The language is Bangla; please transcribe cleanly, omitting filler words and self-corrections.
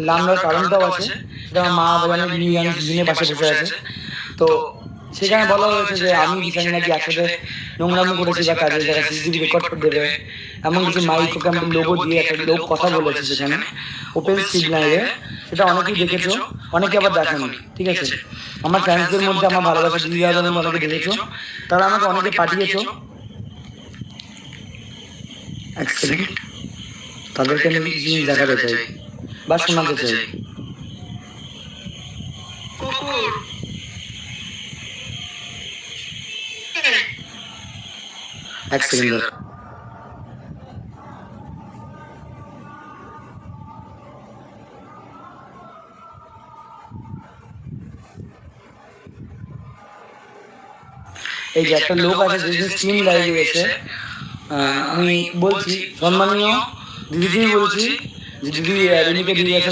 নামটার কারণটাও আছে, সেটা আমার মা বাজানের নিউ ইয়াং সিজনের পাশে বসে আছে। তো সেখানে বলা হয়েছে যে আমি দিশানি নাকি একসাথে নোংরামো করেছি বা কাজের জায়গায় সিসিটিভি রেকর্ড করে দেবে, এমন কিছু মাইক্রো ক্যাম্পের লোগো দিয়ে একটা লোক কথা বলেছে সেখানে ওপেন স্ট্রিট লাইনে। সেটা অনেকেই দেখেছো, অনেকে আবার দেখোনি, ঠিক আছে। আমার ফ্যান্সদের মধ্যে আমার ভালোবাসা দিদি দাদাদের মধ্যে অনেকে দেখেছো, তারা আমাকে অনেকে পাঠিয়েছো। এক সেকেন্ড, তাদেরকে আমি কিছু জিনিস দেখাতে চাই বা শোনাতে চাই। এক সেকেন্ড। এই যে একটা লোক আছে যে স্ট্রিম লাইভে এসে, আমি বলছি সম্মানীয় দিদিকেই বলছি যে দিদি রিমিকে দিয়ে গেছে